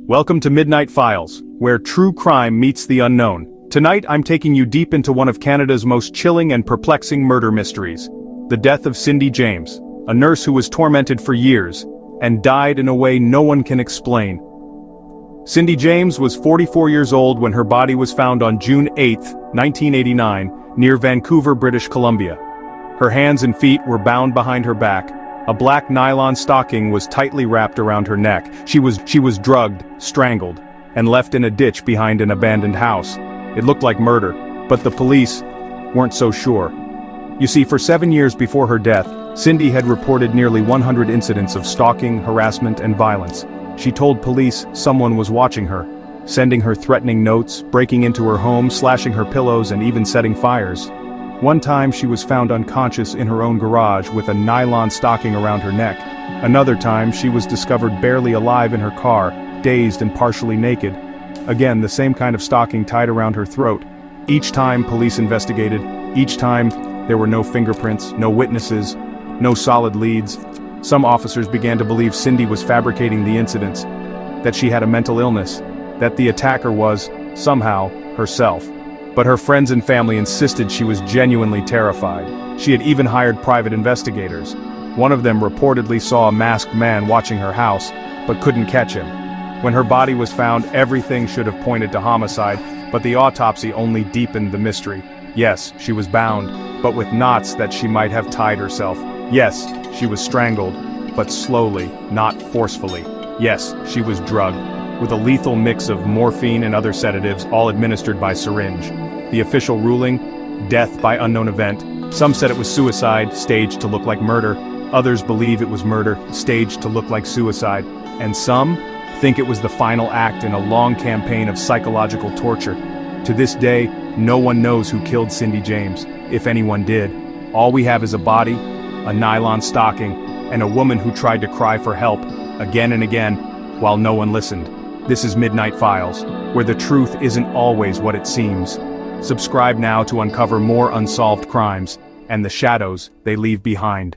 Welcome to Midnight Files, where true crime meets the unknown. Tonight I'm taking you deep into one of Canada's most chilling and perplexing murder mysteries. The death of Cindy James, a nurse who was tormented for years, and died in a way no one can explain. Cindy James was 44 years old when her body was found on June 8, 1989, near Vancouver, British Columbia. Her hands and feet were bound behind her back. A black nylon stocking was tightly wrapped around her neck. She was drugged, strangled, and left in a ditch behind an abandoned house. It looked like murder, but the police weren't so sure. You see, for 7 years before her death, Cindy had reported nearly 100 incidents of stalking, harassment, and violence. She told police someone was watching her, sending her threatening notes, breaking into her home, slashing her pillows, and even setting fires. One time she was found unconscious in her own garage with a nylon stocking around her neck. Another time she was discovered barely alive in her car, dazed and partially naked. Again, the same kind of stocking tied around her throat. Each time police investigated, each time there were no fingerprints, no witnesses, no solid leads. Some officers began to believe Cindy was fabricating the incidents, that she had a mental illness, that the attacker was, somehow, herself. But her friends and family insisted she was genuinely terrified. She had even hired private investigators. One of them reportedly saw a masked man watching her house, but couldn't catch him. When her body was found, everything should have pointed to homicide, but the autopsy only deepened the mystery. Yes, she was bound, but with knots that she might have tied herself. Yes, she was strangled, but slowly, not forcefully. Yes, she was drugged, with a lethal mix of morphine and other sedatives, all administered by syringe. The official ruling, death by unknown event. Some said it was suicide, staged to look like murder. Others believe it was murder, staged to look like suicide. And some think it was the final act in a long campaign of psychological torture. To this day, no one knows who killed Cindy James, if anyone did. All we have is a body, a nylon stocking, and a woman who tried to cry for help, again and again, while no one listened. This is Midnight Files, where the truth isn't always what it seems. Subscribe now to uncover more unsolved crimes and the shadows they leave behind.